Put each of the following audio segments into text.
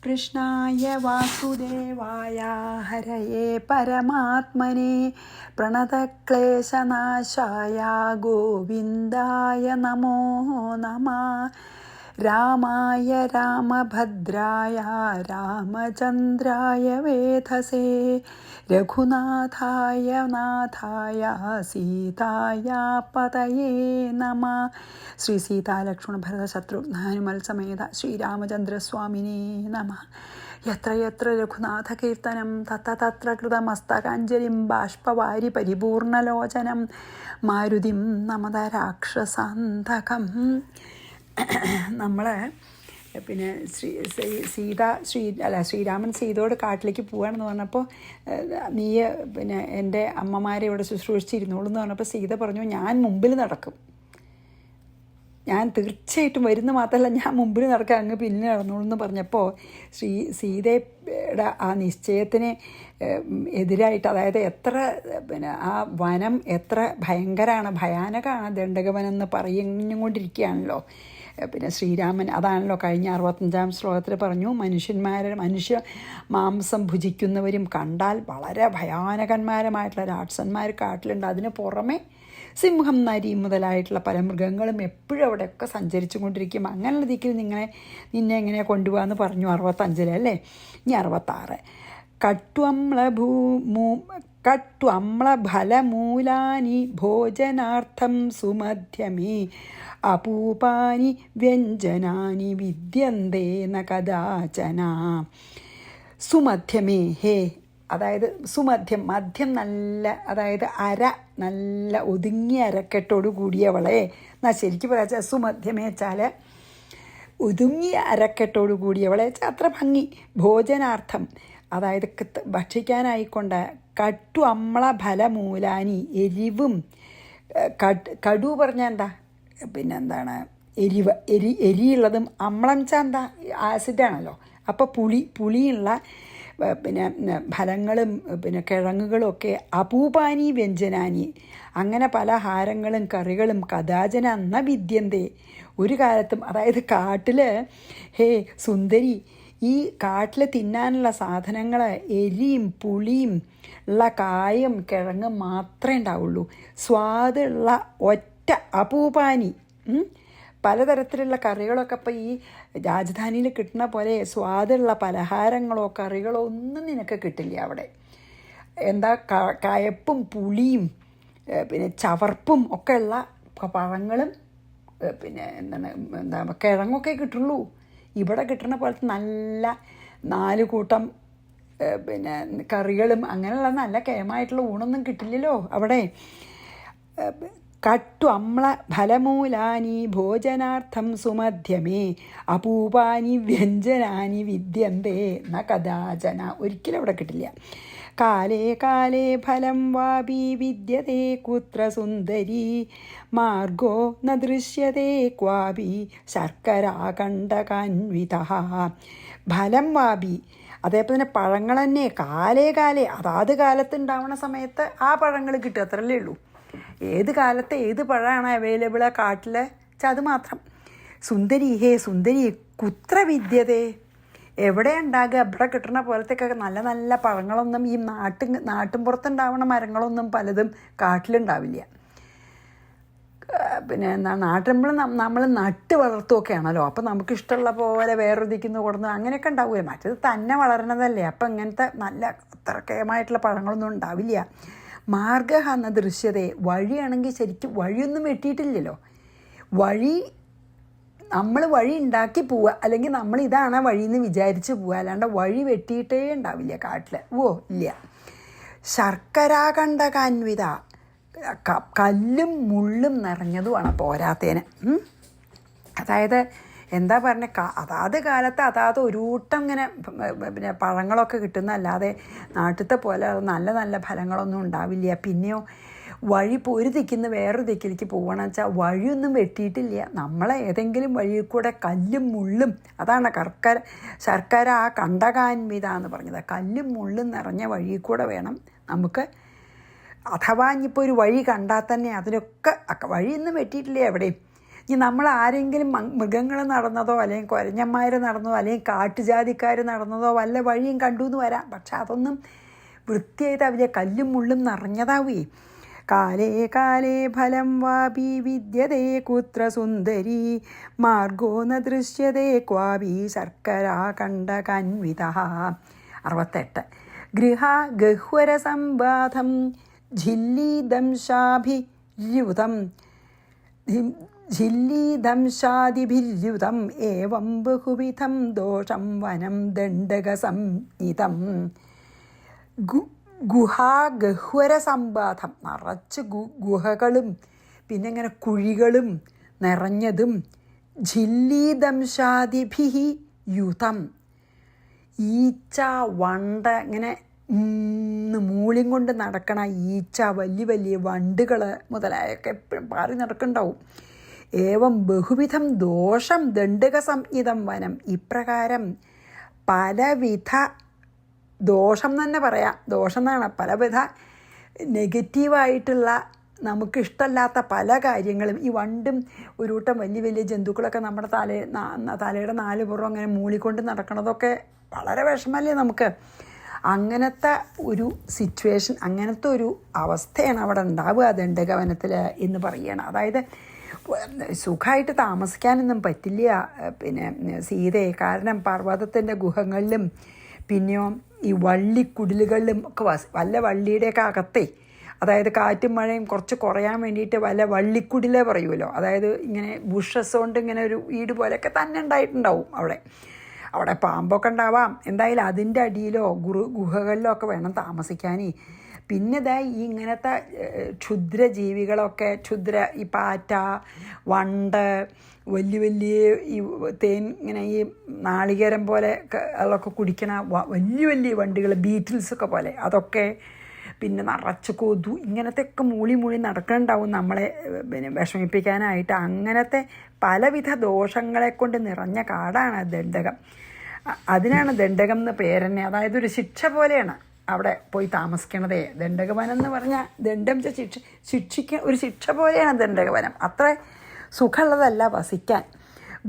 കൃഷ്ണായ വാസുദേവായ ഹരയേ പരമാത്മനെ പ്രണതക്ലേശനാശായ ഗോവിന്ദായ നമോ നമഃ. രാമായ രാമഭദ്രായ രാമചന്ദ്രായ വേധസേ രഘുനാഥായ നാഥായ സീതായ പതയേ നമഃ. ശ്രീ സീതാലക്ഷ്മണ ഭരത ശത്രുഘ്ന ഹനുമൽ സമേത ശ്രീരാമചന്ദ്രസ്വാമിനേ നമഃ. യത്ര യത്ര രഘുനാഥ കീർത്തനം തത്ര തത്ര കൃതമസ്തകാഞ്ജലിം ബാഷ്പവാരി പരിപൂർണലോചനം മാരുതിം നമത രാക്ഷസാന്തകം. നമ്മൾ പിന്നെ ശ്രീരാമൻ സീതയോട് കാട്ടിലേക്ക് പോവുകയാണെന്ന് പറഞ്ഞപ്പോൾ നീ പിന്നെ എൻ്റെ അമ്മമാരെ ഇവിടെ ശുശ്രൂഷിച്ചിരുന്നോളൂ എന്ന് പറഞ്ഞപ്പോൾ സീത പറഞ്ഞു, ഞാൻ മുമ്പിൽ നടക്കും, ഞാൻ തീർച്ചയായിട്ടും വരുന്ന മാത്രമല്ല ഞാൻ മുമ്പിൽ നടക്കാം, അങ്ങ് പിന്നെ നടന്നോളൂ എന്ന് പറഞ്ഞപ്പോൾ സീതയുടെ ആ നിശ്ചയത്തിന് എതിരായിട്ട്, അതായത് എത്ര പിന്നെ ആ വനം എത്ര ഭയാനകമാണ് ദണ്ഡകവനം എന്ന് പറഞ്ഞുകൊണ്ടിരിക്കുകയാണല്ലോ പിന്നെ ശ്രീരാമൻ. അതാണല്ലോ കഴിഞ്ഞ 65-ാം ശ്ലോകത്തിൽ പറഞ്ഞു, മനുഷ്യ മാംസം ഭുജിക്കുന്നവരും കണ്ടാൽ വളരെ ഭയാനകന്മാരുമായിട്ടുള്ള രാക്ഷസന്മാർ കാട്ടിലുണ്ട്. അതിന് പുറമെ സിംഹം, നരി മുതലായിട്ടുള്ള പല മൃഗങ്ങളും എപ്പോഴും അവിടെയൊക്കെ സഞ്ചരിച്ചു കൊണ്ടിരിക്കും. അങ്ങനെയുള്ള ദിക്കിൽ നിന്നെ എങ്ങനെ കൊണ്ടുപോകാമെന്ന് പറഞ്ഞു 65 അല്ലേ. ഇനി 66. കട്വമ്ലഫലമൂലാനി ഭോജനാർത്ഥം സുമധ്യമേ അപൂപാനി വ്യഞ്ജനാനി വിദ്യന്തേ ന കദാചന. സുമധ്യമേ ഹേ, അതായത് മധ്യം നല്ല, അതായത് നല്ല ഒതുങ്ങിയ അരക്കെട്ടോട് കൂടിയവളെ എന്നാ ശരിക്കും പറയാ. സുമധ്യമേ വെച്ചാൽ ഒതുങ്ങിയ അരക്കെട്ടോട് കൂടിയവളെ അത്ര ഭംഗി. ഭോജനാർത്ഥം അതായത് ഭക്ഷിക്കാനായിക്കൊണ്ട് കട്ടു അമ്ല ഫലമൂലാനി, എരിവും കടു പറഞ്ഞാൽ എന്താ പിന്നെന്താണ് എരിയുള്ളതും, അമ്ലം വെച്ചാൽ എന്താ ആസിഡാണല്ലോ. അപ്പോൾ പുളിയുള്ള പിന്നെ ഫലങ്ങളും പിന്നെ കിഴങ്ങുകളും ഒക്കെ അപൂപാനി വ്യഞ്ജനാനി, അങ്ങനെ പല ഹാരങ്ങളും കറികളും കഥാചന എന്ന വിദ്യന്തേ ഒരു കാലത്തും. അതായത് കാട്ടിൽ ഹേ സുന്ദരി, ഈ കാട്ടിൽ തിന്നാനുള്ള സാധനങ്ങൾ എരിയും പുളിയും ഉള്ള കായും കിഴങ്ങും മാത്രമേ ഉണ്ടാവുള്ളൂ. സ്വാദുള്ള ഒറ്റ അപൂപാനി പലതരത്തിലുള്ള കറികളൊക്കെ ഇപ്പോൾ ഈ രാജധാനിയിൽ കിട്ടുന്ന പോലെ സ്വാദുള്ള പലഹാരങ്ങളോ കറികളോ ഒന്നും നിനക്ക് കിട്ടില്ല അവിടെ. എന്താ കയപ്പും പുളിയും പിന്നെ ചവർപ്പും ഒക്കെ ഉള്ള പഴങ്ങളും പിന്നെ എന്താ കിഴങ്ങൊക്കെ കിട്ടുള്ളൂ. ഇവിടെ കിട്ടുന്ന പോലത്തെ നല്ല 4 കൂട്ടം പിന്നെ കറികളും അങ്ങനെയുള്ള നല്ല കേമായിട്ടുള്ള ഊണൊന്നും കിട്ടില്ലല്ലോ അവിടെ. കട്ടു അമ്ല ഫലമൂലാനി ഭോജനാർത്ഥം സുമധ്യമേ അപൂപാനി വ്യഞ്ജനാനി വിദ്യന്തേ ന കഥാചന. ഒരിക്കലും അവിടെ കിട്ടില്ല. കാലേ കാലേ ഫലം വാപി വിദ്യതേ കുത്ര സുന്ദരി മാർഗോ ന ദൃശ്യതേ ക്വാപി ശർക്കരാകണ്ഠകാന്വിത. ഫലം വാപി അതേപോലെ തന്നെ പഴങ്ങൾ തന്നെ കാലേ അതാത് കാലത്ത് ഉണ്ടാവണ സമയത്ത് ആ പഴങ്ങൾ കിട്ടുക, അത്രയല്ലേ ഉള്ളൂ. ഏത് കാലത്ത് ഏത് പഴമാണ് അവൈലബിളാണ് കാട്ടിലെ വെച്ചാൽ അത് മാത്രം. സുന്ദരി ഹേ സുന്ദരി കുത്ര വിദ്യതേ, എവിടെ ഉണ്ടാകുക? ഇവിടെ കിട്ടുന്ന പോലത്തെയൊക്കെ നല്ല നല്ല പഴങ്ങളൊന്നും ഈ നാട്ടിൻപുറത്തുണ്ടാവുന്ന മരങ്ങളൊന്നും പലതും കാട്ടിലുണ്ടാവില്ല. പിന്നെ എന്താ നമ്മൾ നട്ട് വളർത്തുകയൊക്കെയാണല്ലോ. അപ്പം നമുക്ക് ഇഷ്ടമുള്ള പോലെ വേറൊരുതിക്കുന്ന കൊടുന്ന് അങ്ങനെയൊക്കെ ഉണ്ടാവുക. മറ്റത് തന്നെ വളരണതല്ലേ. അപ്പം ഇങ്ങനത്തെ നല്ല അത്രക്കയമായിട്ടുള്ള പഴങ്ങളൊന്നും ഉണ്ടാവില്ല. മാർഗ എന്ന ദൃശ്യതയെ, വഴിയാണെങ്കിൽ ശരിക്കും വഴിയൊന്നും വെട്ടിയിട്ടില്ലല്ലോ. നമ്മൾ വഴി ഉണ്ടാക്കി പോവുക, അല്ലെങ്കിൽ നമ്മൾ ഇതാണ് വഴിയെന്ന് വിചാരിച്ച് പോവുക, അല്ലാണ്ട് വഴി വെട്ടിയിട്ടേ ഉണ്ടാവില്ല കാട്ടിൽ. ഇല്ല. ശർക്കരാകണ്ഠകാന്വിത, കല്ലും മുള്ളും നിറഞ്ഞതുമാണ് പോരാത്തേന്. അതായത് എന്താ പറഞ്ഞ അതാത് കാലത്ത് അതാത് ഒരുകൂട്ടം ഇങ്ങനെ പിന്നെ പഴങ്ങളൊക്കെ കിട്ടുന്നതല്ലാതെ നാട്ടിലത്തെ പോലെ നല്ല നല്ല ഫലങ്ങളൊന്നും ഉണ്ടാവില്ല. പിന്നെയോ വഴി ഒരു ദിക്കിന്ന് വേറൊരു ദിക്കിലേക്ക് പോകണമെന്ന് വെച്ചാൽ വഴിയൊന്നും വെട്ടിയിട്ടില്ല. നമ്മളെ ഏതെങ്കിലും വഴിയിൽ കൂടെ കല്ലും മുള്ളും, അതാണ് ശർക്കര ആ കണ്ഠകാന്വിത എന്ന് പറഞ്ഞത്. കല്ലും മുള്ളും നിറഞ്ഞ വഴിയിൽ കൂടെ വേണം നമുക്ക്. അഥവാ ഇനിയിപ്പോൾ ഒരു വഴി കണ്ടാൽ തന്നെ അതിനൊക്കെ വഴിയൊന്നും വെട്ടിയിട്ടില്ല എവിടെയും. ഇനി നമ്മൾ ആരെങ്കിലും മൃഗങ്ങൾ നടന്നതോ അല്ലെങ്കിൽ കുരങ്ങന്മാർ നടന്നതോ അല്ലെങ്കിൽ കാട്ടുജാതിക്കാർ നടന്നതോ വല്ല വഴിയും കണ്ടു എന്ന് വരാം. പക്ഷെ അതൊന്നും വൃത്തിയായിട്ടാവില്ല, കല്ലും മുള്ളും നിറഞ്ഞതാവേ. കാലേ കാലേ ഫലം വാപി വിദ്യതേ കുത്ര സുന്ദരി മാർഗോ ന ദൃശ്യതേ ക്വാപി ശർക്കരാ കണ്ടകന്വിത. 68. ഗൃഹ ഗഹ്വര സംബാധം ഝില്ലീദംശാഭിര്യുതം ഝില്ലീദംശാദിഭിര്യുതം ഏവം ബഹുവിധം ദോഷം വനം ദണ്ഡകസംഹിതം. ഗുഹാഗഹ്വര സംബാധം, നിറച്ച് ഗുഹകളും പിന്നെ ഇങ്ങനെ കുഴികളും നിറഞ്ഞതും. ഝില്ലീദംശാദിഭിഹി യുതം, ഈച്ച വണ്ട ഇങ്ങനെ മൂളിയും കൊണ്ട് നടക്കണ ഈച്ച, വലിയ വലിയ വണ്ടുകൾ മുതലായൊക്കെ എപ്പോഴും പാറി നടക്കുന്നുണ്ടാവും. ഏവം ബഹുവിധം ദോഷം ദണ്ഡക സംഹിതം വനം. ഇപ്രകാരം പലവിധ ദോഷം തന്നെ പറയാം, ദോഷം എന്നാണ്, പലവിധ നെഗറ്റീവായിട്ടുള്ള നമുക്കിഷ്ടമല്ലാത്ത പല കാര്യങ്ങളും. ഈ വണ്ടും ഒരു കൂട്ടം വലിയ വലിയ ജന്തുക്കളൊക്കെ നമ്മുടെ തലയുടെ 4 പുറം അങ്ങനെ മൂളിക്കൊണ്ട് നടക്കണതൊക്കെ വളരെ വിഷമല്ലേ നമുക്ക്. അങ്ങനത്തെ ഒരു സിറ്റുവേഷൻ, അങ്ങനത്തെ ഒരു അവസ്ഥയാണ് അവിടെ ഉണ്ടാവുക ദണ്ഡകവനത്തിൽ എന്ന് പറയുകയാണ്. അതായത് സുഖമായിട്ട് താമസിക്കാനൊന്നും പറ്റില്ല പിന്നെ സീതയെ. കാരണം പർവ്വതത്തിൻ്റെ ഗുഹകളിലും പിന്നെയോ ഈ വള്ളിക്കുടിലുകളിലും ഒക്കെ വല്ല വള്ളിയുടെയൊക്കെ അകത്തേ, അതായത് കാറ്റും മഴയും കുറച്ച് കുറയാൻ വേണ്ടിയിട്ട് വല്ല വള്ളിക്കുടിലേ പറയുമല്ലോ, അതായത് ഇങ്ങനെ ബുഷസ് കൊണ്ട് ഇങ്ങനെ ഒരു വീട് പോലെയൊക്കെ തന്നെ ഉണ്ടായിട്ടുണ്ടാവും അവിടെ പാമ്പൊക്കെ ഉണ്ടാവാം. എന്തായാലും അതിൻ്റെ അടിയിലോ ഗുഹകളിലോ ഒക്കെ വേണം താമസിക്കാൻ. പിന്നെ ഈ ഇങ്ങനത്തെ ക്ഷുദ്രജീവികളൊക്കെ ഈ പാറ്റ, വണ്ട്, വലിയ വലിയ ഈ തേൻ ഇങ്ങനെ ഈ നാളികേരം പോലെ അതൊക്കെ കുടിക്കണ വലിയ വലിയ വണ്ടികൾ, ബീറ്റിൽസൊക്കെ പോലെ അതൊക്കെ, പിന്നെ നിറച്ച് കൊതു, ഇങ്ങനത്തെയൊക്കെ മൂളി നടക്കുന്നുണ്ടാവും നമ്മളെ പിന്നെ വിഷമിപ്പിക്കാനായിട്ട്. അങ്ങനത്തെ പലവിധ ദോഷങ്ങളെ കൊണ്ട് നിറഞ്ഞ കാടാണ് ദണ്ഡകം. അതിനാണ് ദണ്ഡകം എന്ന് പേരെന്നെ. അതായത് ഒരു ശിക്ഷ പോലെയാണ് അവിടെ പോയി താമസിക്കണതേ. ദണ്ഡകവനം എന്ന് പറഞ്ഞാൽ ദണ്ഡം ശിക്ഷിക്കാൻ ഒരു ശിക്ഷ പോലെയാണ് ദണ്ഡകവനം. അത്ര സുഖമുള്ളതല്ല വസിക്കാൻ.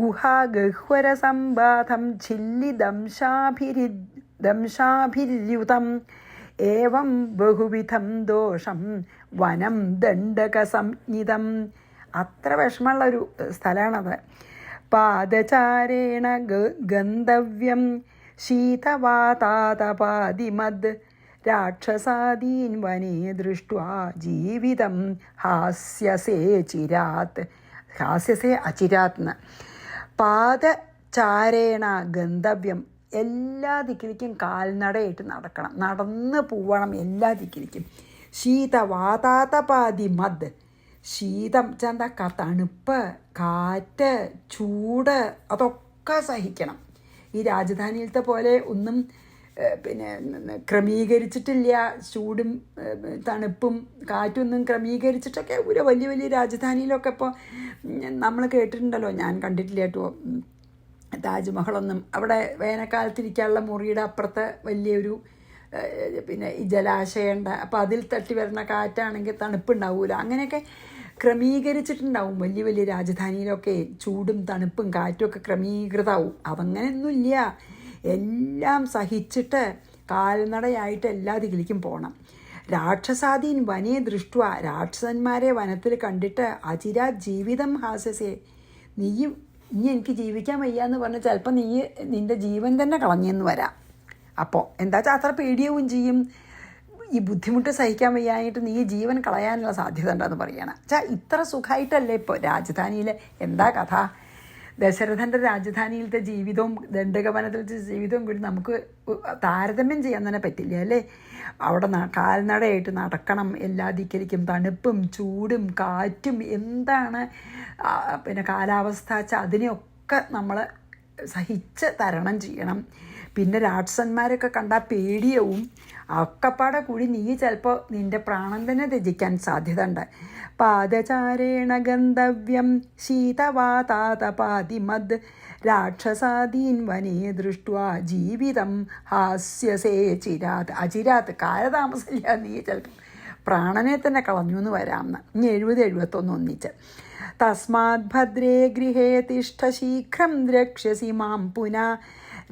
ഗുഹാ ഗഹ്വര സംബാധം ഝില്ലിദംശാഭിര്യുതം ഏവം ബഹുവിധം ദോഷം വനം ദണ്ഡകസംഹിതം. അത്ര വിഷമമുള്ളൊരു സ്ഥലമാണത്. പാദചാരേണ ഗന്ധവ്യം ശീതവാതാതപാദിമദ് രാക്ഷസാദീൻ വനേ ദൃഷ്ട്വാ ജീവിതം ഹാസ്യസേ അചിരാത്ന്ന്. പാദചാരേണ ഗന്ധവ്യം, എല്ലാ ദിക്കിലേക്കും കാൽനടയായിട്ട് നടക്കണം, നടന്ന് പോവണം എല്ലാ ദിക്കിലേക്കും. ശീതവാതാതപാദിമദ്, ശീതം ചെന്താ തണുപ്പ്, കാറ്റ്, ചൂട് അതൊക്കെ സഹിക്കണം. ഈ രാജധാനിയിലത്തെ പോലെ ഒന്നും പിന്നെ ക്രമീകരിച്ചിട്ടില്ല. ചൂടും തണുപ്പും കാറ്റൊന്നും ക്രമീകരിച്ചിട്ടൊക്കെ ഒരു വലിയ വലിയ രാജധാനിയിലൊക്കെ ഇപ്പോൾ നമ്മൾ കേട്ടിട്ടുണ്ടല്ലോ, ഞാൻ കണ്ടിട്ടില്ല കേട്ടോ താജ്മഹലൊന്നും. അവിടെ വേനൽക്കാലത്തിരിക്കാനുള്ള മുറിയുടെ അപ്പുറത്തെ വലിയൊരു പിന്നെ ഈ ജലാശയമുണ്ട്. അപ്പോൾ അതിൽ തട്ടി വരുന്ന കാറ്റാണെങ്കിൽ തണുപ്പുണ്ടാവില്ല. അങ്ങനെയൊക്കെ ക്രമീകരിച്ചിട്ടുണ്ടാവും വലിയ വലിയ രാജധാനിയിലൊക്കെ. ചൂടും തണുപ്പും കാറ്റുമൊക്കെ ക്രമീകൃതമാവും. അതങ്ങനെയൊന്നുമില്ല. എല്ലാം സഹിച്ചിട്ട് കാൽനടയായിട്ട് എല്ലാ ദിക്കിലേക്കും പോകണം. രാക്ഷസാദീൻ വനേ ദൃഷ്ട്വ, രാക്ഷസന്മാരെ വനത്തിൽ കണ്ടിട്ട് അചിരാ ജീവിതം ഹാസ്യസേ, ഇനി എനിക്ക് ജീവിക്കാൻ വയ്യാന്ന് പറഞ്ഞാൽ ചിലപ്പോൾ നിൻ്റെ ജീവൻ തന്നെ കളഞ്ഞെന്ന് വരാം. അപ്പോൾ എന്താ വെച്ചാൽ അത്ര പേടിയാവും ചെയ്യും. ഈ ബുദ്ധിമുട്ട് സഹിക്കാൻ വയ്യായിട്ട് നീ ജീവൻ കളയാനുള്ള സാധ്യത ഉണ്ടെന്ന് പറയുകയാണ്. ഇത്ര സുഖമായിട്ടല്ലേ ഇപ്പോൾ രാജധാനിയിൽ. എന്താ കഥ? ദശരഥൻ്റെ രാജധാനിയിലത്തെ ജീവിതവും ദണ്ഡകവനത്തിലത്തെ ജീവിതവും കൂടി നമുക്ക് താരതമ്യം ചെയ്യാൻ തന്നെ പറ്റില്ല അല്ലേ. അവിടെ കാൽനടയായിട്ട് നടക്കണം എല്ലാ ദിക്കിലേക്കും. തണുപ്പും ചൂടും കാറ്റും എന്താണ് പിന്നെ കാലാവസ്ഥ വെച്ചാൽ അതിനെയൊക്കെ നമ്മൾ സഹിച്ച് തരണം ചെയ്യണം. പിന്നെ രാക്ഷസന്മാരൊക്കെ കണ്ടാൽ പേടിയാവും. ഒക്കെപ്പാടെ കൂടി നീ ചിലപ്പോൾ നിൻ്റെ പ്രാണൻ തന്നെ ത്യജിക്കാൻ സാധ്യത ഉണ്ട്. പാദചാരേണ ഗന്ധവ്യം ശീതവാതാതപാദിമദ് രാക്ഷസാദീൻ വനേ ദൃഷ്ട്വാ ജീവിതം ഹാസ്യസേ അചിരാത്. കാലതാമസമില്ല, നീ ചിലപ്പോൾ പ്രാണനെ തന്നെ കളഞ്ഞു എന്ന് വരാമെന്ന്. ഇനി 70-71 ഒന്നിച്ച്. തസ്മാത് ഭദ്രേ ഗൃഹേ തിഷ്ഠ ശീഘ്രം ദ്രക്ഷ്യസി മാം പുനഃ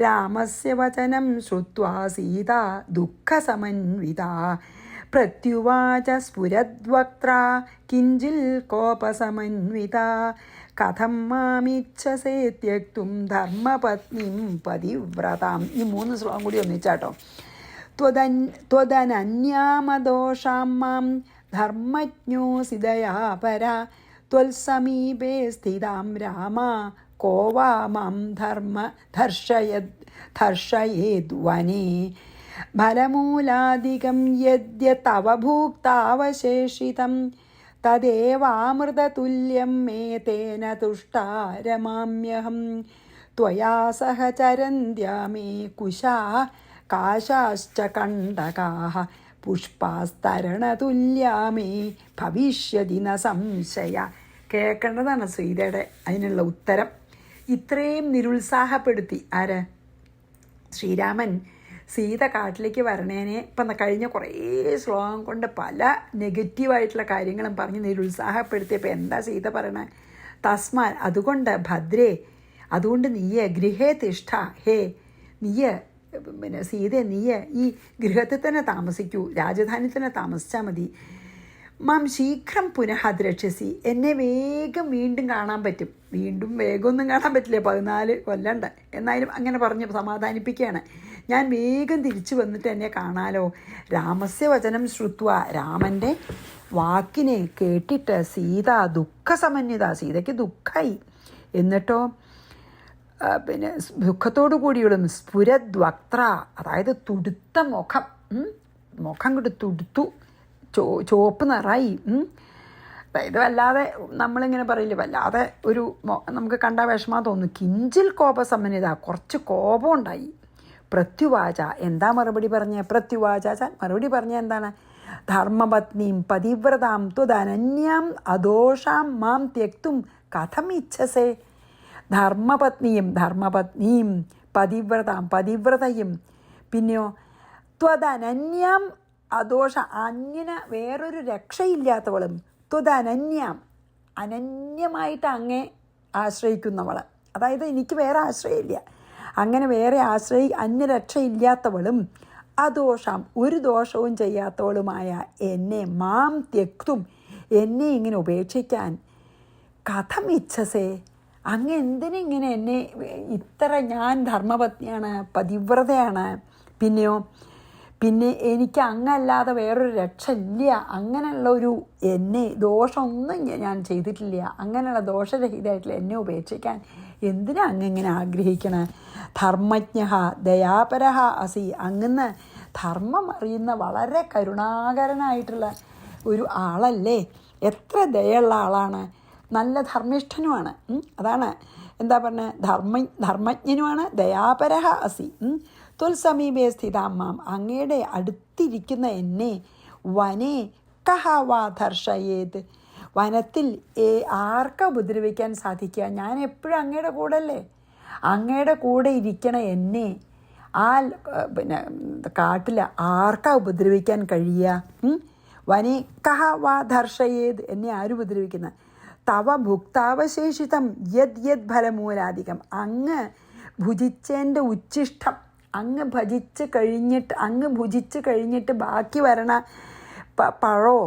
രാമസ്യ വചനം ശ്രുത്വാ സീതാ ദുഃഖസമന്വിതാ പ്രത്യുവാച സ്ഫുരദ്വക്ത്രാ കിഞ്ചിൽ കോപസമന്വിതാ കഥം മാമിച്ഛസേ ത്യക്തും ധർമ്മപത്നിം പതിവ്രതാം. ഈ 3 ശ്ലോകം കൂടി ഒന്നിച്ചാട്ടോ. ത്വദനന്യാമദോഷാം മാം ധർമ്മജ്ഞോസി ദയാപര ത്വൽസമീപേ സ്ഥിതാം രാമ കോ വാ മാം ദർശയേദ്വനേ ഫലമൂലാദികം യദ്യ തവ ഭൂക്താവശേഷിതം തദേവാമൃതതുല്യം മേ തേന തുഷ്ടാ രമാമ്യഹം ത്വയാ സഹ ചരന്ത്യാ മേ കുശാ കാശാശ്ച കണ്ടകാഃ പുഷ്പാസ്തരണതുല്യാ മേ ഭവിഷ്യതി ന സംശയ. കേൾക്കേണ്ടതാണ് സീതയുടെ അതിനുള്ള ഉത്തരം. ഇത്രയും നിരുത്സാഹപ്പെടുത്തി ആര്? ശ്രീരാമൻ സീത കാട്ടിലേക്ക് വരണേനെ ഇപ്പം കഴിഞ്ഞ കുറേ ശ്ലോകം കൊണ്ട് പല നെഗറ്റീവായിട്ടുള്ള കാര്യങ്ങളും പറഞ്ഞ് നിരുത്സാഹപ്പെടുത്തിയപ്പോൾ എന്താ സീത പറയണേ? തസ്മാൻ അതുകൊണ്ട് ഭദ്രേ, അതുകൊണ്ട് നീയ് ഗൃഹേ തിഷ്ഠ, ഹേ നീയ് സീത നീയ് ഈ ഗൃഹത്തിൽ തന്നെ താമസിക്കൂ, രാജധാനി തന്നെ താമസിച്ചാൽ മതി. മാം ശീഘ്രം പുനഃ ദ്രക്ഷ്യസി, എന്നെ വേഗം വീണ്ടും കാണാൻ പറ്റും. വീണ്ടും വേഗമൊന്നും കാണാൻ പറ്റില്ല, 14 കൊല്ലണ്ട്. എന്നാലും അങ്ങനെ പറഞ്ഞ് സമാധാനിപ്പിക്കുകയാണ്. ഞാൻ വേഗം തിരിച്ചു വന്നിട്ട് എന്നെ കാണാലോ. രാമസ്യ വചനം ശ്രുത്വ, രാമൻ്റെ വാക്കിനെ കേട്ടിട്ട് സീത ദുഃഖസമന്വിത, സീതയ്ക്ക് ദുഃഖമായി. എന്നിട്ടോ പിന്നെ ദുഃഖത്തോടു കൂടിയുള്ള സ്ഫുരദ്വക്ത്ര, അതായത് തുടുത്ത മുഖം, മുഖം കൊണ്ട് തുടുത്തു, ചുവപ്പ് നിറായി. അതായത് വല്ലാതെ നമ്മളിങ്ങനെ പറയില്ലേ, വല്ലാതെ ഒരു നമുക്ക് കണ്ട വിഷമം തോന്നും. കിഞ്ചിൽ കോപസമന്വിത, കുറച്ച് കോപം ഉണ്ടായി. പ്രത്യുവാച, എന്താ മറുപടി പറഞ്ഞ? പ്രത്യുവാച മറുപടി പറഞ്ഞ എന്താണ്? ധർമ്മപത്നിയും പതിവ്രതാം ത്വദനന്യാം അദോഷാം മാം ത്യക്തും കഥം ഇച്ഛസേ. ധർമ്മപത്നിയും പതിവ്രതയും പിന്നെയോ ത്വദനന്യാം അദോഷ, അന്യന വേറൊരു രക്ഷയില്ലാത്തവളും, ത്വദനന്യാം അനന്യമായിട്ട് അങ്ങേ ആശ്രയിക്കുന്നവൾ, അതായത് എനിക്ക് വേറെ ആശ്രയമില്ല, അങ്ങനെ വേറെ അന്യരക്ഷയില്ലാത്തവളും, അദോഷാം ഒരു ദോഷവും ചെയ്യാത്തവളുമായ എന്നെ, മാം ത്യക്തും എന്നെ ഇങ്ങനെ ഉപേക്ഷിക്കാൻ, കഥം ഇച്ഛസേ അങ്ങ് എന്തിനിങ്ങനെ എന്നെ ഇത്ര, ഞാൻ ധർമ്മപത്നിയാണ്, പതിവ്രതയാണ്, പിന്നെ എനിക്ക് അങ്ങല്ലാതെ വേറൊരു രക്ഷ ഇല്ല, അങ്ങനെയുള്ളൊരു എന്നെ ദോഷമൊന്നും ഞാൻ ചെയ്തിട്ടില്ല, അങ്ങനെയുള്ള ദോഷരഹിതമായിട്ടുള്ള എന്നെ ഉപേക്ഷിക്കാൻ എന്തിനാ അങ്ങിങ്ങനെ ആഗ്രഹിക്കണേ? ധർമ്മജ്ഞ ദയാപരഹ അസി, അങ്ങന്ന് ധർമ്മം അറിയുന്ന വളരെ കരുണാകരനായിട്ടുള്ള ഒരു ആളല്ലേ, എത്ര ദയുള്ള ആളാണ്, നല്ല ധർമ്മിഷ്ഠനുമാണ്. അതാണ് എന്താ പറഞ്ഞത്, ധർമ്മജ്ഞനുമാണ്. ദയാപരഹ അസി ത്വൽസമീപേ സ്ഥിതാമ്മാം, അങ്ങയുടെ അടുത്തിരിക്കുന്ന എന്നെ വനേ കഹ വാ ധർഷയേത്, വനത്തിൽ ആർക്കാ ഉപദ്രവിക്കാൻ സാധിക്കുക? ഞാൻ എപ്പോഴും അങ്ങയുടെ കൂടെ അല്ലേ, അങ്ങയുടെ കൂടെ ഇരിക്കണ എന്നെ ആ പിന്നെ കാട്ടിൽ ആർക്കാ ഉപദ്രവിക്കാൻ കഴിയുക? വനേ കഹ വാ ധർഷയേത്, എന്നെ ആരും ഉപദ്രവിക്കുന്ന? തവ ഭുക്താവശേഷിതം യദ് ഫലമൂലാധികം, അങ്ങ് ഭുജിച്ചതിൻ്റെ ഉച്ഛിഷ്ടം, അങ്ങ് ഭുജിച്ച് കഴിഞ്ഞിട്ട് ബാക്കി വരണ പഴോ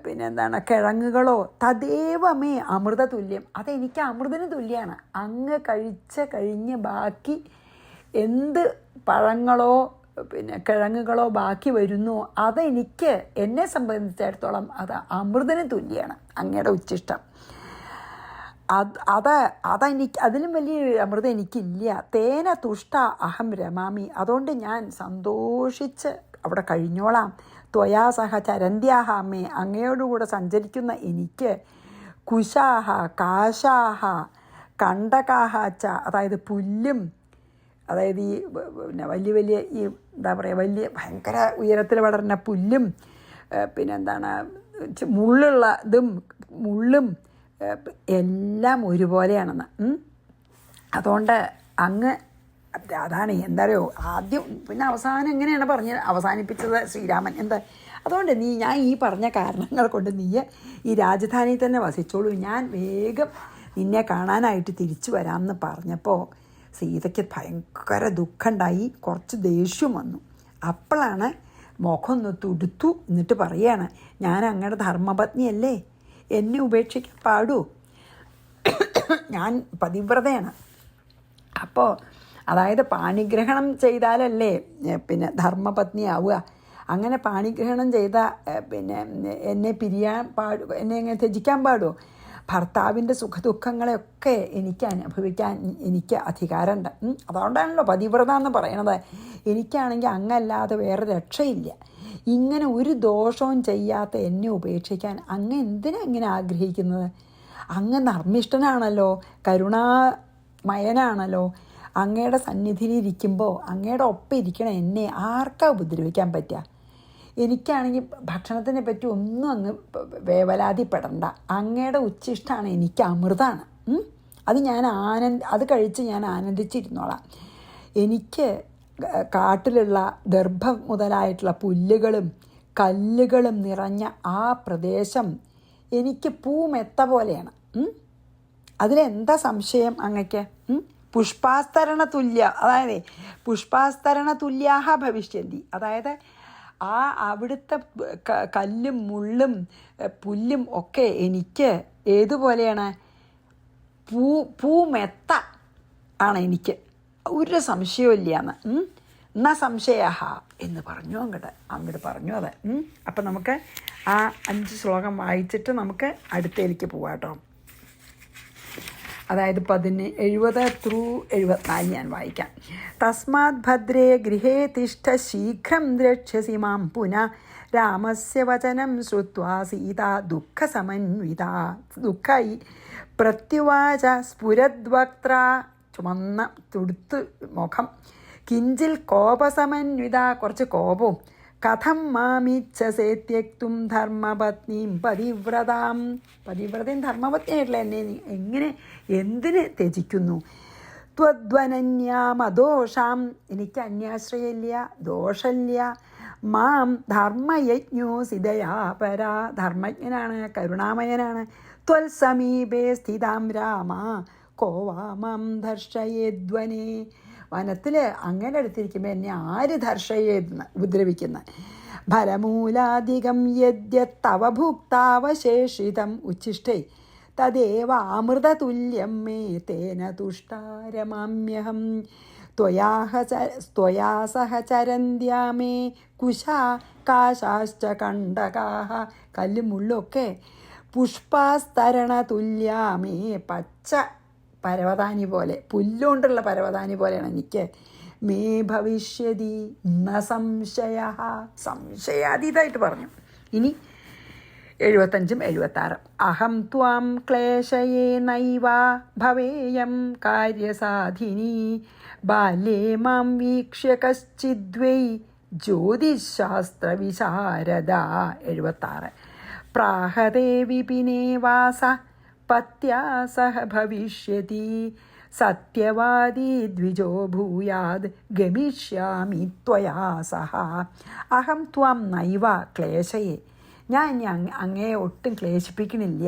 പിന്നെന്താണ് കിഴങ്ങുകളോ, തദേവമേ അമൃത തുല്യം, അതെനിക്ക് അമൃതന് തുല്യമാണ്. അങ്ങ് കഴിഞ്ഞ് ബാക്കി എന്ത് പഴങ്ങളോ പിന്നെ കിഴങ്ങുകളോ ബാക്കി വരുന്നു, അതെനിക്ക്, എന്നെ സംബന്ധിച്ചിടത്തോളം അത് അമൃതന് തുല്യമാണ്, അങ്ങയുടെ ഉച്ഛിഷ്ടം. അതെനിക്ക്, അതിലും വലിയ അമൃതം എനിക്കില്ല. തേന തുഷ്ട അഹം രമാമി, അതുകൊണ്ട് ഞാൻ സന്തോഷിച്ച് അവിടെ കഴിഞ്ഞോളാം. ത്വയാ സഹ ചരന്ത്യാഹ അമ്മേ, അങ്ങയോടുകൂടെ സഞ്ചരിക്കുന്ന എനിക്ക് കുശാഹ കാശാഹ കണ്ടകാഹ ച, അതായത് പുല്ലും, അതായത് ഈ പിന്നെ വലിയ ഈ എന്താ പറയുക, വലിയ ഭയങ്കര ഉയരത്തിൽ വളരുന്ന പുല്ലും പിന്നെന്താണ് മുള്ളും എല്ലാം ഒരുപോലെയാണെന്ന്. അതുകൊണ്ട് അങ്ങ് അതാണ് എന്താ പറയുക, ആദ്യം പിന്നെ അവസാനം എങ്ങനെയാണ് പറഞ്ഞ് അവസാനിപ്പിച്ചത് ശ്രീരാമൻ. എന്താ അതുകൊണ്ട് ഞാൻ ഈ പറഞ്ഞ കാരണങ്ങൾ കൊണ്ട് നീ ഈ രാജധാനിയിൽ തന്നെ വസിച്ചോളൂ, ഞാൻ വേഗം നിന്നെ കാണാനായിട്ട് തിരിച്ചു വരാമെന്ന് പറഞ്ഞപ്പോൾ സീതയ്ക്ക് ഭയങ്കര ദുഃഖമുണ്ടായി, കുറച്ച് ദേഷ്യം വന്നു. അപ്പോഴാണ് മുഖം ഒന്ന് തുടുത്തു. എന്നിട്ട് പറയുകയാണ്, ഞാൻ അങ്ങയുടെ ധർമ്മപത്നിയല്ലേ, എന്നെ ഉപേക്ഷിക്കാൻ പാടുമോ? ഞാൻ പതിവ്രതയാണ്. അപ്പോൾ അതായത് പാണിഗ്രഹണം ചെയ്താലല്ലേ പിന്നെ ധർമ്മപത്നിയാവുക. അങ്ങനെ പാണിഗ്രഹണം ചെയ്ത പിന്നെ എന്നെ പിരിയാൻ എന്നെ എങ്ങനെ ത്യജിക്കാൻ പാടുമോ? ഭർത്താവിൻ്റെ സുഖദുഃഖങ്ങളെയൊക്കെ എനിക്ക് അനുഭവിക്കാൻ എനിക്ക് അധികാരമുണ്ട്. അതുകൊണ്ടാണല്ലോ പതിവ്രത എന്ന് പറയണത്. എനിക്കാണെങ്കിൽ അങ്ങല്ലാതെ വേറെ രക്ഷയില്ല. ഇങ്ങനെ ഒരു ദോഷവും ചെയ്യാത്ത എന്നെ ഉപേക്ഷിക്കാൻ അങ്ങ് എന്തിനാ ഇങ്ങനെ ആഗ്രഹിക്കുന്നത്? അങ്ങ് ധർമ്മിഷ്ഠനാണല്ലോ, കരുണാമയനാണല്ലോ. അങ്ങയുടെ സന്നിധിയിലിരിക്കുമ്പോൾ അങ്ങയുടെ ഒപ്പം ഇരിക്കണ എന്നെ ആർക്കാ ഉപദ്രവിക്കാൻ പറ്റുക? എനിക്കാണെങ്കിൽ ഭക്ഷണത്തിനെ പറ്റി ഒന്നും അങ്ങ് വേവലാതിപ്പെടണ്ട. അങ്ങയുടെ ഉച്ഛിഷ്ടമാണ് എനിക്ക് അമൃതാണ്. അത് കഴിച്ച് ഞാൻ ആനന്ദിച്ചിരുന്നോളാം. എനിക്ക് കാട്ടിലുള്ള ദർഭം മുതലായിട്ടുള്ള പുല്ലുകളും കല്ലുകളും നിറഞ്ഞ ആ പ്രദേശം എനിക്ക് പൂമെത്ത പോലെയാണ്. അതിലെന്താ സംശയം അങ്ങക്ക്? പുഷ്പാസ്തരണ തുല്യ, അതായത് പുഷ്പാസ്തരണ തുല്യാഹ ഭവിഷ്യന്തി. അതായത് അവിടുത്തെ കല്ലും മുള്ളും പുല്ലും ഒക്കെ എനിക്ക് ഏതുപോലെയാണ്? പൂമെത്ത ആണ് എനിക്ക്, ഒരു സംശയമില്ല എന്ന്. എന്നാ സംശയ എന്ന് പറഞ്ഞു അങ്ങോട്ട് പറഞ്ഞു. അത് അപ്പം നമുക്ക് ആ 5 ശ്ലോകം വായിച്ചിട്ട് നമുക്ക് അടുത്തേക്ക് പോവാം കേട്ടോ. അതായത് 70-74 ഞാൻ വായിക്കാം. തസ്മാത് ഭദ്രേ ഗൃഹേ തിഷ്ഠ ശീഘ്രം ദ്രക്ഷ്യസി മാം പുനഃ രാമസ്യ വചനം ശ്രുത്വാ സീത ദുഃഖായി പ്രത്യുവാച സ്ഫുരദ്വക്ത്ര, ചുമന്ന തുടുത്ത് മുഖം, കിഞ്ചിൽ കോപസമന്വിത, കുറച്ച് കോപവും, കഥം മാമിച്ഛസേ ത്യക്തും ധർമ്മപത്നിയും പതിവ്രതാം. പതിവ്രതയും ധർമ്മപത്നിയായിട്ടുള്ള എന്നെ എങ്ങനെ എന്തിന് ത്യജിക്കുന്നു? ത്വദ്വനന്യാമദോഷാം, എനിക്ക് അന്യാശ്രയമില്ല, ദോഷമില്ല. മാം ധർമ്മയജ്ഞോസിതയാ പരാ, ധർമ്മജ്ഞനാണ്, കരുണാമയനാണ്. ത്വൽ സമീപേ സ്ഥിതാം രാമ കോവാ മാം ദർശയേദ്വനേ. വനത്തിൽ അങ്ങനെ എടുത്തിരിക്കുമ്പോൾ എന്നെ ആര് ദർശയേന്ന് ഉപദ്രവിക്കുന്ന? ഫലമൂലാധികം യദ്യത്തവ ഭുക്താവശേഷിതം ഉച്ഛിഷ്ടേ തദേവ അമൃതതുല്യം മേ തേന തുഷ്ടാരമാമ്യഹം. ത്വയാ സഹ ചരന്ത്യാമേ കുശാ കാശാശ്ച കണ്ടകാഹ, കല്ലും മുള്ളൊക്കെ പുഷ്പാസ്തരണ തുല്യാമേ, പച്ച പരവതാനി പോലെ, പുല്ലുകൊണ്ടുള്ള പരവതാനി പോലെയാണ് എനിക്ക്. മേ ഭവിഷ്യതി ന സംശയ, സംശയാതീതമായിട്ട് പറഞ്ഞു. ഇനി 75-76. അഹം ത്വാം ക്ലേശയേ നൈവ ഭവേയം കാര്യസാധിനി ബാല്യേ മാം വീക്ഷ്യ കശ്ചിദ്വൈ ജ്യോതിശാസ്ത്രവിശാരദ. 76. പ്രാഹതേ വിപിനേ വാസ പത്യാ സഹ ഭവിഷ്യതി സത്യവാദീ ദ്വിജോ ഭൂയാദ് ഗമിഷ്യാമി ത്വയാ സഹ. അഹം ത്വാം നൈവ ക്ലേശയേ, ഞാൻ ഇനി അങ്ങയെ ഒട്ടും ക്ലേശിപ്പിക്കണില്ല.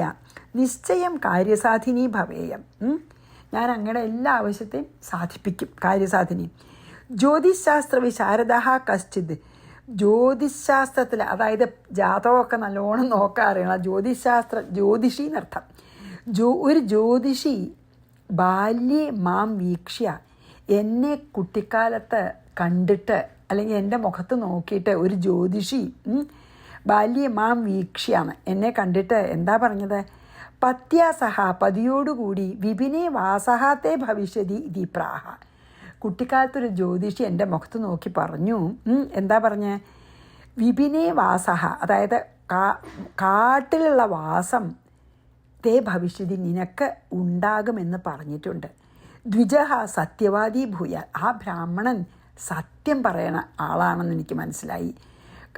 നിശ്ചയം കാര്യസാധിനി ഭവേയം, ഞാൻ അങ്ങയുടെ എല്ലാ ആവശ്യത്തെയും സാധിപ്പിക്കും, കാര്യസാധിനി. ജ്യോതിശാസ്ത്ര വിശാരദ കശ്ചിത്, ജ്യോതിശാസ്ത്രത്തിൽ അതായത് ജാതകമൊക്കെ നല്ലോണം നോക്കാൻ അറിയണം. ജ്യോതിഷി എന്നർത്ഥം. ഒരു ജ്യോതിഷി ബാല്യേ മാം വീക്ഷ്യ, എന്നെ കുട്ടിക്കാലത്ത് കണ്ടിട്ട് അല്ലെങ്കിൽ എൻ്റെ മുഖത്ത് നോക്കിയിട്ട് ഒരു ജ്യോതിഷി ബാല്യേ മാം വീക്ഷ്യാണ്, എന്നെ കണ്ടിട്ട് എന്താ പറഞ്ഞത്? പത്യാസഹ, പതിയോടുകൂടി, വിപിനെ വാസഹാത്തെ ഭവിഷ്യതി ഇതി പ്രാഹ. കുട്ടിക്കാലത്തൊരു ജ്യോതിഷി എൻ്റെ മുഖത്ത് നോക്കി പറഞ്ഞു, എന്താ പറഞ്ഞ്? വിപിനെ വാസഹ, അതായത് കാട്ടിലുള്ള വാസം തേ ഭവിഷ്യതി, നിനക്ക് ഉണ്ടാകുമെന്ന് പറഞ്ഞിട്ടുണ്ട്. ദ്വിജഹ സത്യവാദി ഭൂയ, ആ ബ്രാഹ്മണൻ സത്യം പറയണ ആളാണെന്ന് എനിക്ക് മനസ്സിലായി.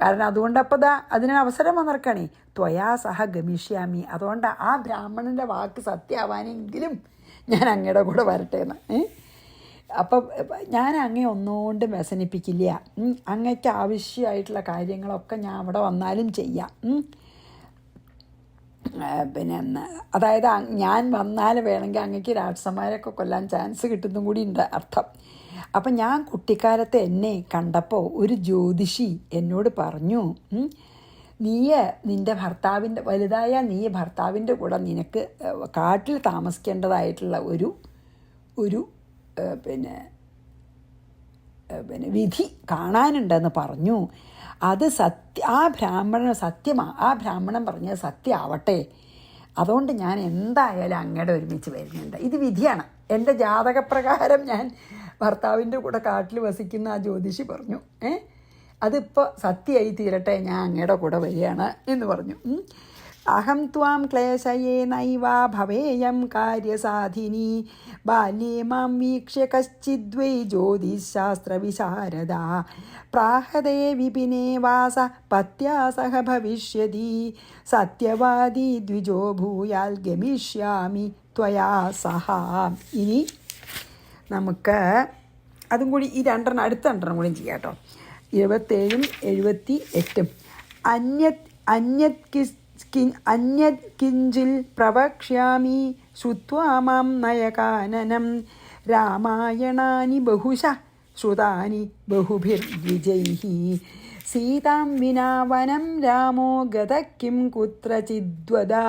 കാരണം അതുകൊണ്ടപ്പോൾ അതിനൊരു അവസരം വന്നിറക്കണേ. ത്വയാ സഹ ഗമിഷ്യാമി, അതുകൊണ്ട് ആ ബ്രാഹ്മണൻ്റെ വാക്ക് സത്യമാവാനെങ്കിലും ഞാൻ അങ്ങയുടെ കൂടെ വരട്ടെ എന്ന്. അപ്പം ഞാൻ അങ്ങേ ഒന്നുകൊണ്ടും വ്യസനിപ്പിക്കില്ല. അങ്ങയ്ക്ക് ആവശ്യമായിട്ടുള്ള കാര്യങ്ങളൊക്കെ ഞാൻ അവിടെ വന്നാലും ചെയ്യാം. പിന്നെ അതായത് ഞാൻ വന്നാൽ വേണമെങ്കിൽ അങ്ങക്ക് രാക്ഷസന്മാരെയൊക്കെ കൊല്ലാൻ ചാൻസ് കിട്ടുന്നതും കൂടി ഉണ്ട് അർത്ഥം. അപ്പം ഞാൻ കുട്ടിക്കാലത്ത് എന്നെ കണ്ടപ്പോൾ ഒരു ജ്യോതിഷി എന്നോട് പറഞ്ഞു, നിൻ്റെ ഭർത്താവിൻ്റെ വലുതായ നീ ഭർത്താവിൻ്റെ കൂടെ നിനക്ക് കാട്ടിൽ താമസിക്കേണ്ടതായിട്ടുള്ള ഒരു പിന്നെ വിധി കാണാനുണ്ടെന്ന് പറഞ്ഞു. അത് ആ ബ്രാഹ്മണൻ സത്യമാണ്, ആ ബ്രാഹ്മണൻ പറഞ്ഞത് സത്യമാവട്ടെ, അതുകൊണ്ട് ഞാൻ എന്തായാലും അങ്ങയുടെ ഒരുമിച്ച് വരുന്നുണ്ട്. ഇത് വിധിയാണ്. എൻ്റെ ജാതകപ്രകാരം ഞാൻ ഭർത്താവിൻ്റെ കൂടെ കാട്ടിൽ വസിക്കുന്ന ആ ജ്യോതിഷി പറഞ്ഞു, അതിപ്പോൾ സത്യമായി തീരട്ടെ, ഞാൻ അങ്ങയുടെ കൂടെ വരികയാണ് എന്ന് പറഞ്ഞു. അഹം ത്വാം ക്ലേശയേ നൈവാ ഭവേയം കാര്യസാധിനി ബാല്യേ മാം വീക്ഷ്യ കശ്ചിദ്വൈ ജ്യോതിശാസ്ത്രവിശാരദ പ്രാഹതേ വിപിനേ വാസ പത്യാ സഹ ഭവിഷ്യതി സത്യവാദി ദ്വിജോ ഭൂയാൽ ഗമിഷ്യാമി ത്വയാ സഹ. ഇനി നമുക്ക് അതും കൂടി ഈ അടുത്ത രണ്ടെണ്ണം കൂടി ചെയ്യാം കേട്ടോ. 27ഉം 78ഉം. അന്യത് കിഞ്ചിൽ പ്രവക്ഷ്യാമി ശ്രുത്വാ മാം നയകാനനം രാമായണാനി ബഹുശ ശ്രുതാനി ബഹുഭിർദ്വിജൈഃ സീതാം വിനാ വനം രാമോ ഗത കിം കുത്രചിദ്വദാ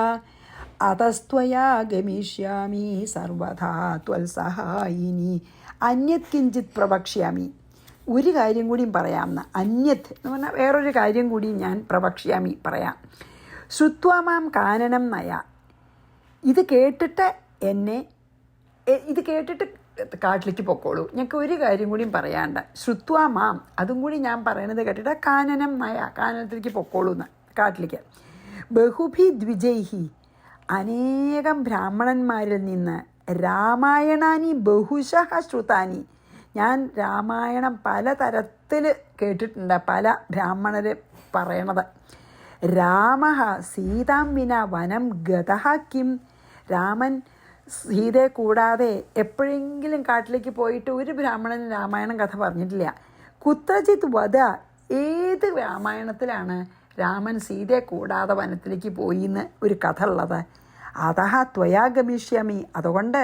അതസ്ത്വയാ ഗമിഷ്യാമി സർവഥാ ത്വൽസഹായിനി. അന്യത് കിഞ്ചിത് പ്രവക്ഷ്യാമി, ഒരു കാര്യം കൂടിയും പറയാമെന്ന്. അന്യത് എന്ന് പറഞ്ഞാൽ വേറൊരു കാര്യം കൂടി ഞാൻ പ്രവക്ഷ്യാമി പറയാം. ശ്രുത്വാമാം കാനനം നയ, ഇത് കേട്ടിട്ട് കാട്ടിലേക്ക് പൊക്കോളൂ. ഞങ്ങൾക്ക് ഒരു കാര്യം കൂടിയും പറയാണ്ട്. ശ്രുത്വാമാം, അതും കൂടി ഞാൻ പറയണത് കേട്ടിട്ട് കാനനം നയ, കാനനത്തിലേക്ക് പൊക്കോളൂ എന്ന്, കാട്ടിലേക്ക്. ബഹുഭി ദ്വിജൈഹി, അനേകം ബ്രാഹ്മണന്മാരിൽ നിന്ന് രാമായണാനി ബഹുശഃ ശ്രുതാനി, ഞാൻ രാമായണം പലതരത്തിൽ കേട്ടിട്ടുണ്ട്, പല ബ്രാഹ്മണർ പറയണത്. രാമ സീതാം വിന വനം ഗതഃ കിം, രാമൻ സീതയെ കൂടാതെ എപ്പോഴെങ്കിലും കാട്ടിലേക്ക് പോയിട്ട് ഒരു ബ്രാഹ്മണൻ രാമായണം കഥ പറഞ്ഞിട്ടില്ല. കുത്രചിത് വധ, ഏത് രാമായണത്തിലാണ് രാമൻ സീതയെ കൂടാതെ വനത്തിലേക്ക് പോയിന്ന് ഒരു കഥ ഉള്ളത്? അതഹ ത്വയാ ഗമിഷ്യാമി, അതുകൊണ്ട്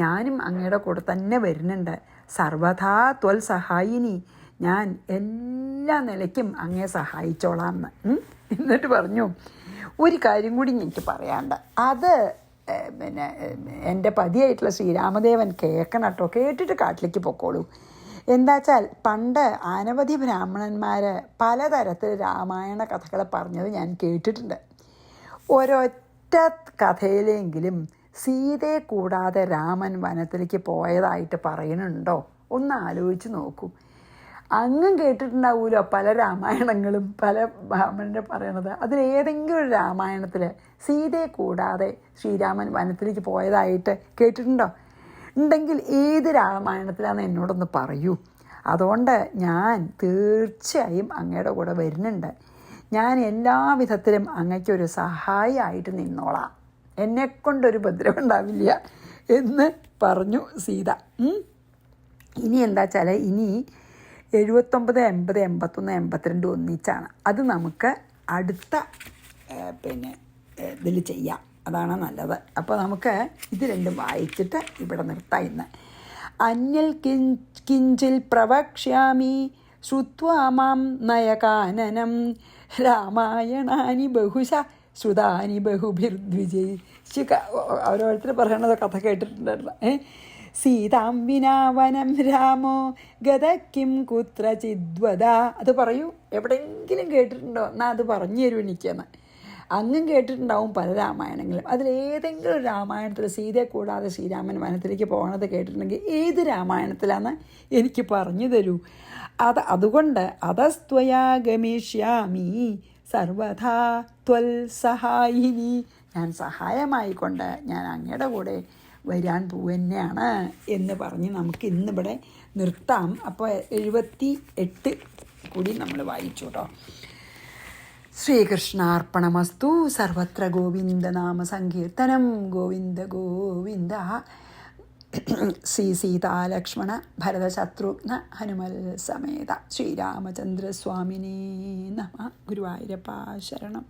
ഞാനും അങ്ങയുടെ കൂടെ തന്നെ വരുന്നുണ്ട്. സർവഥാ ത്വൽ സഹായിനി, ഞാൻ എല്ലാ നിലയ്ക്കും അങ്ങയെ സഹായിച്ചോളാം എന്ന്. എന്നിട്ട് പറഞ്ഞു, ഒരു കാര്യം കൂടി എനിക്ക് പറയാണ്ട്, അത് പിന്നെ എൻ്റെ പതിയായിട്ടുള്ള ശ്രീരാമദേവൻ കേൾക്കണം കേട്ടോ, കേട്ടിട്ട് കാട്ടിലേക്ക് പൊക്കോളൂ. എന്താ വെച്ചാൽ പണ്ട് അനവധി ബ്രാഹ്മണന്മാർ പലതരത്തിൽ രാമായണ കഥകൾ പറഞ്ഞത് ഞാൻ കേട്ടിട്ടുണ്ട്. ഒരൊറ്റ കഥയിലെങ്കിലും സീതയെ കൂടാതെ രാമൻ വനത്തിലേക്ക് പോയതായിട്ട് പറയുന്നുണ്ടോ? ഒന്ന് ആലോചിച്ച് നോക്കൂ. അങ്ങും കേട്ടിട്ടുണ്ടാവുമല്ലോ പല രാമായണങ്ങളും പല ബ്രാഹ്മണരെ പറയണത്. അതിലേതെങ്കിലും ഒരു രാമായണത്തിൽ സീതയെ കൂടാതെ ശ്രീരാമൻ വനത്തിലേക്ക് പോയതായിട്ട് കേട്ടിട്ടുണ്ടോ? ഉണ്ടെങ്കിൽ ഏത് രാമായണത്തിലാണെന്ന് എന്നോടൊന്ന് പറയൂ. അതുകൊണ്ട് ഞാൻ തീർച്ചയായും അങ്ങയുടെ കൂടെ വരുന്നുണ്ട്. ഞാൻ എല്ലാ വിധത്തിലും അങ്ങയ്ക്കൊരു സഹായമായിട്ട് നിന്നോളാം, എന്നെക്കൊണ്ടൊരു ഉപദ്രവം ഉണ്ടാവില്ല എന്ന് പറഞ്ഞു സീത. ഇനി എന്താ വെച്ചാൽ ഇനി 79, 80, 81, 82 ഒന്നിച്ചാണ്. അത് നമുക്ക് അടുത്ത ഇതിൽ ചെയ്യാം, അതാണ് നല്ലത്. അപ്പോൾ നമുക്ക് ഇത് രണ്ടും വായിച്ചിട്ട് ഇവിടെ നിർത്താം ഇന്ന്. അന്യൽ കിഞ്ചിൽ പ്രവക്ഷ്യാമി ശ്രുത്വാ മാം നയകാനനം രാമായണാനി ബഹുശ ശ്രുതാനി ബഹുഭിർദ്വിജൈ. ഓരോരുത്തർ പറയണത് കഥ കേട്ടിട്ടുണ്ടല്ലോ. സീതാം വിനാ വനം രാമോ ഗത കിം കുത്രചിദ്വദ, അത് പറയൂ. എവിടെയെങ്കിലും കേട്ടിട്ടുണ്ടോ? എന്നാൽ അത് പറഞ്ഞു തരൂ എനിക്കെന്ന്. അങ്ങും കേട്ടിട്ടുണ്ടാവും പല രാമായണങ്ങളും. അതിലേതെങ്കിലും ഒരു രാമായണത്തിൽ സീതയെ കൂടാതെ ശ്രീരാമൻ വനത്തിലേക്ക് പോകണത് കേട്ടിട്ടുണ്ടെങ്കിൽ ഏത് രാമായണത്തിലാണെന്ന് എനിക്ക് പറഞ്ഞു തരൂ. അതുകൊണ്ട് അതസ്ത്വയാ ഗമിഷ്യാമി സർവഥാ ത്വൽ സഹായിനി, ഞാൻ സഹായമായിക്കൊണ്ട് ഞാൻ അങ്ങയുടെ കൂടെ വരാൻ പോവുകയാണ് എന്ന് പറഞ്ഞ് നമുക്ക് ഇന്നിവിടെ നിർത്താം. അപ്പോൾ 78 കൂടി നമ്മൾ വായിച്ചു കേട്ടോ. ശ്രീകൃഷ്ണാർപ്പണമസ്തു. സർവത്ര ഗോവിന്ദ നാമ സങ്കീർത്തനം. ഗോവിന്ദ ഗോവിന്ദ. ശ്രീ സീതാലക്ഷ്മണ ഭരതശത്രുഘ്ന ഹനുമൽ സമേത ശ്രീരാമചന്ദ്രസ്വാമിനേ നമ. ഗുരുവായൂരപ്പ ശരണം.